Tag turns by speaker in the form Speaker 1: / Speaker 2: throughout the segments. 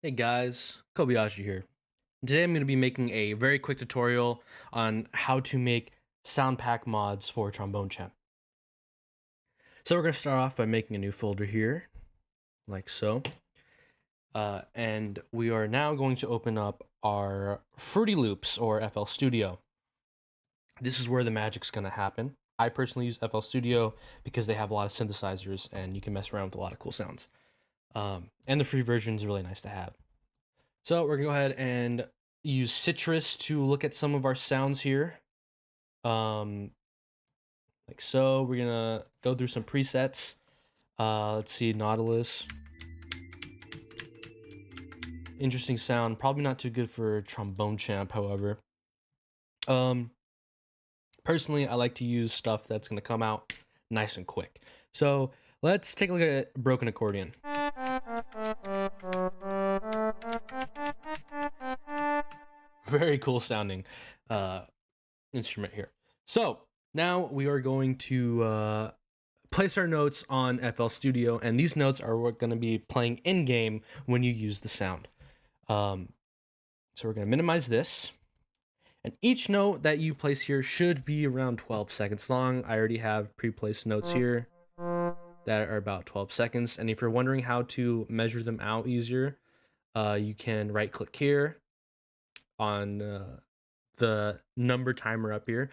Speaker 1: Hey guys, Kobayashi here. Today I'm going to be making a very quick tutorial on how to make soundpack mods for Trombone Champ. So we're going to start off by making a new folder here, like so. And we are now going to open up our Fruity Loops or FL Studio. This is where the magic's going to happen. I personally use FL Studio because they have a lot of synthesizers and you can mess around with a lot of cool sounds. And the free version is really nice to have. So we're gonna go ahead and use Citrus to look at some of our sounds here. Like so. We're gonna go through some presets. Let's see, Nautilus. Interesting sound. Probably not too good for Trombone Champ, however. Personally, I like to use stuff that's gonna come out nice and quick. So let's take a look at Broken Accordion. Very cool sounding instrument here. So now we are going to place our notes on FL Studio, and these notes are going to be playing in game when you use the sound. So we're going to minimize this, and each note that you place here should be around 12 seconds long. I already have pre-placed notes here that are about 12 seconds, and if you're wondering how to measure them out easier, you can right-click here on the number timer up here,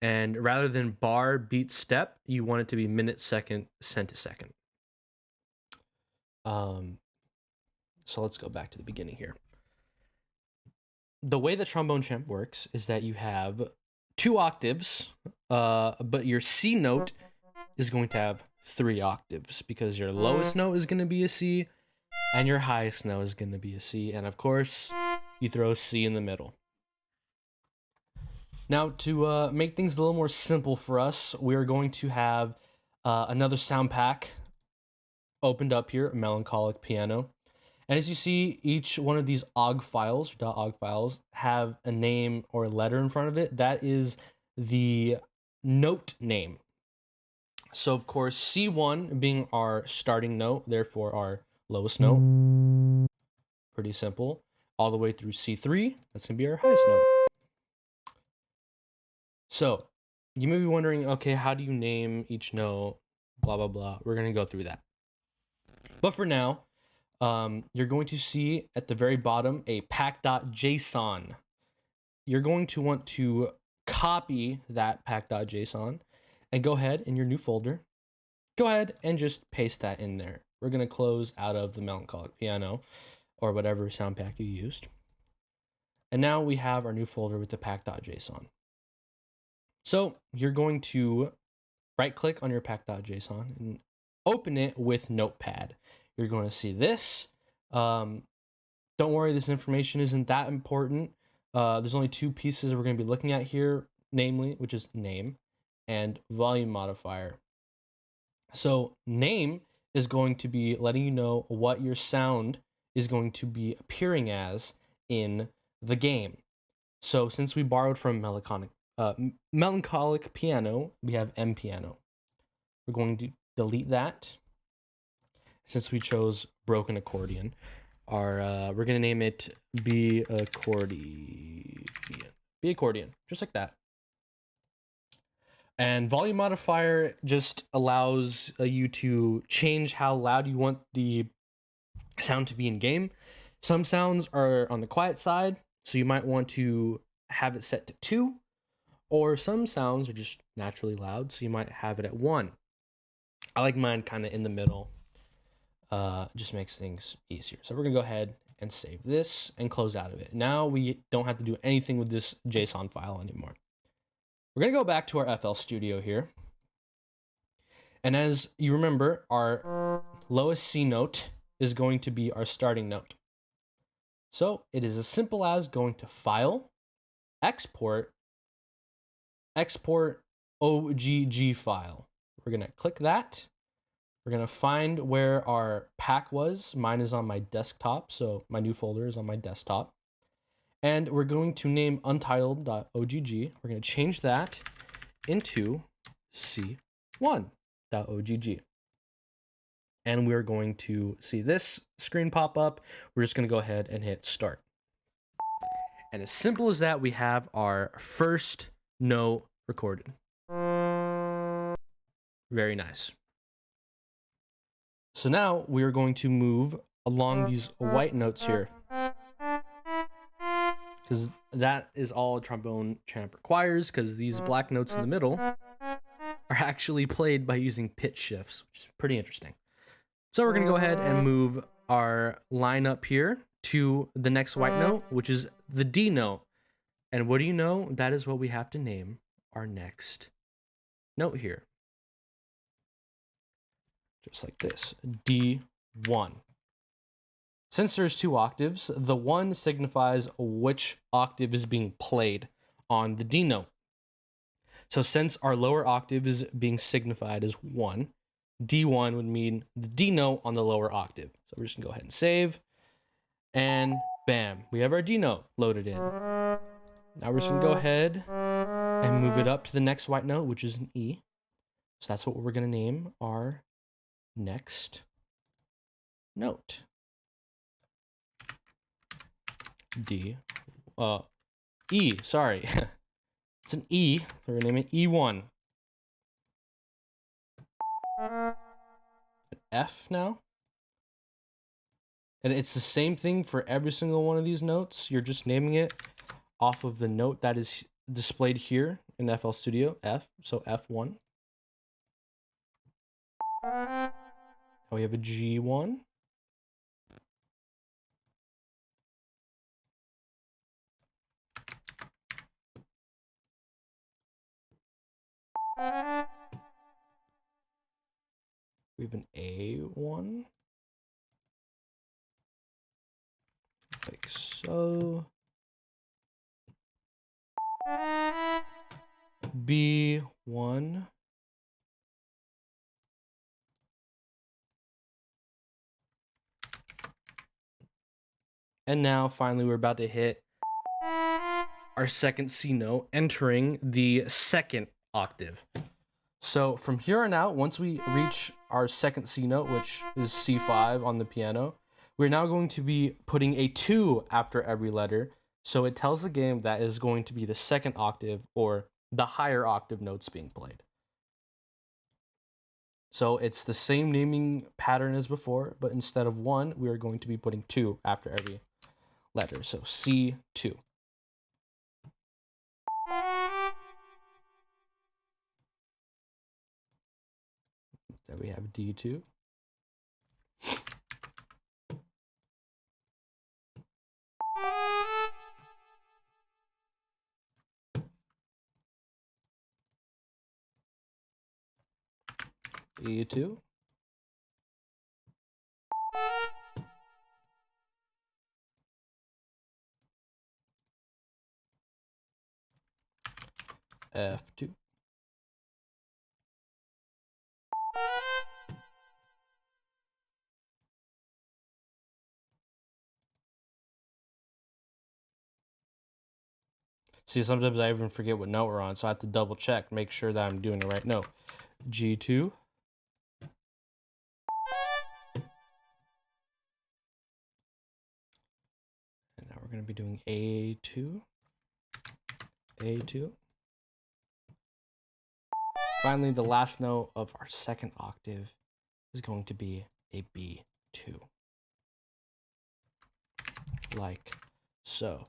Speaker 1: and rather than bar beat step, you want it to be minute, second, centisecond. So let's go back to the beginning here. The way that Trombone Champ works is that you have 2 octaves, but your C note is going to have 3 octaves because your lowest note is going to be a C and your highest note is going to be a C, and of course you throw a C in the middle. Now, to make things a little more simple for us, we are going to have another sound pack opened up here, a melancholic piano. And as you see, each one of these .ogg files, .ogg files, have a name or a letter in front of it. That is the note name. So, of course, C1 being our starting note, therefore our lowest note. Pretty simple. All the way through C3, that's going to be our highest note. So, you may be wondering, okay, how do you name each note, blah, blah, blah. We're going to go through that. But for now, you're going to see at the very bottom a pack.json. You're going to want to copy that pack.json and go ahead in your new folder. Go ahead and just paste that in there. We're going to close out of the melancholic piano or whatever sound pack you used. And now we have our new folder with the pack.json. So you're going to right click on your pack.json and open it with Notepad. You're going to see this. Don't worry, this information isn't that important. There's only 2 pieces we're going to be looking at here, namely, which is name and volume modifier. So name is going to be letting you know what your sound is going to be appearing as in the game. So since we borrowed from melancholic piano, we have M piano. We're going to delete that. Since we chose broken accordion, we're gonna name it B accordion, just like that. And volume modifier just allows you to change how loud you want the sound to be in game. Some sounds are on the quiet side, so you might want to have it set to 2, or some sounds are just naturally loud, so you might have it at 1. I like mine kind of in the middle. Just makes things easier. So we're gonna go ahead and save this and close out of it. Now we don't have to do anything with this JSON file anymore. We're gonna go back to our FL Studio here. And as you remember, our lowest C note is going to be our starting note. So it is as simple as going to File, Export OGG file. We're gonna click that. We're gonna find where our pack was. Mine is on my desktop, so my new folder is on my desktop. And we're going to name untitled.ogg. We're gonna change that into C1.ogg. and we're going to see this screen pop up. We're just going to go ahead and hit start. And as simple as that, we have our first note recorded. Very nice. So now we are going to move along these white notes here, because that is all a trombone champ requires, because these black notes in the middle are actually played by using pitch shifts, which is pretty interesting. So we're going to go ahead and move our line up here to the next white note, which is the D note. And what do you know? That is what we have to name our next note here. Just like this, D1. Since there's 2 octaves, the 1 signifies which octave is being played on the D note. So since our lower octave is being signified as 1, D1 would mean the D note on the lower octave. So we're just gonna go ahead and save, and bam, we have our D note loaded in. Now we're just gonna go ahead and move it up to the next white note, which is an E. So that's what we're gonna name our next note. E, sorry. It's an E, so we're gonna name it E1. An F now. And it's the same thing for every single one of these notes. You're just naming it off of the note that is displayed here in FL Studio, F, so F1. Now we have a G1. We have an A1. Like so. B1. And now finally we're about to hit our second C note, entering the second octave. So from here on out, once we reach our second C note, which is C5 on the piano, we're now going to be putting a 2 after every letter. So it tells the game that is going to be the second octave or the higher octave notes being played. So it's the same naming pattern as before, but instead of 1, we are going to be putting 2 after every letter. So C2. Then we have D2. E2. F2. See, sometimes I even forget what note we're on, so I have to double check, make sure that I'm doing the right note. G2. And now we're going to be doing A2. A2. Finally, the last note of our second octave is going to be a B2. Like so.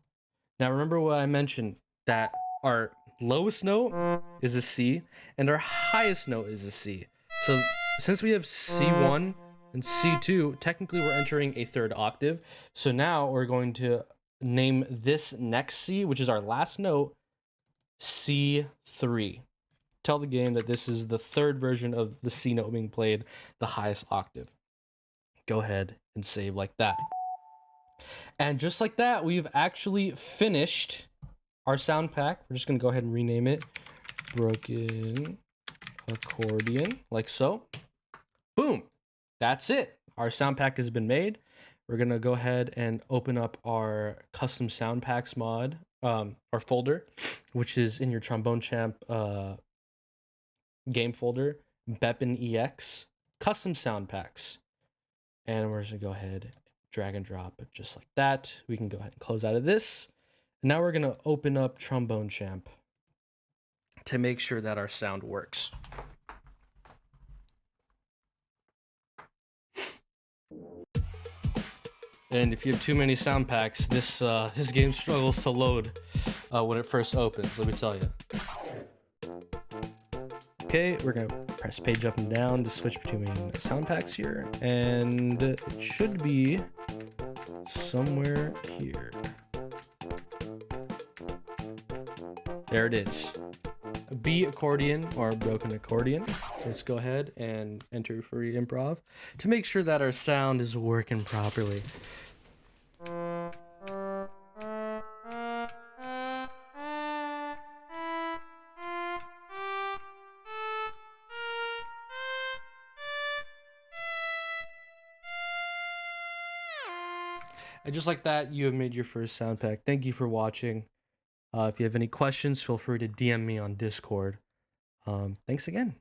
Speaker 1: Now remember what I mentioned, that our lowest note is a C and our highest note is a C. So since we have C1 and C2, technically we're entering a third octave. So now we're going to name this next C, which is our last note, C3. Tell the game that this is the third version of the C note being played, the highest octave. Go ahead and save like that. And just like that, we've actually finished our sound pack. We're just going to go ahead and rename it Broken Accordion, like so. Boom. That's it. Our sound pack has been made. We're going to go ahead and open up our custom sound packs mod, or folder, which is in your Trombone Champ game folder, Beppin EX, custom sound packs. And we're just gonna go ahead, drag and drop it just like that. We can go ahead and close out of this. Now we're gonna open up Trombone Champ to make sure that our sound works. And if you have too many sound packs, this game struggles to load when it first opens, let me tell you. Okay, we're gonna press page up and down to switch between sound packs here, and it should be somewhere here. There it is. B accordion or broken accordion. So let's go ahead and enter free improv to make sure that our sound is working properly. And just like that, you have made your first sound pack. Thank you for watching. If you have any questions, feel free to DM me on Discord. Thanks again.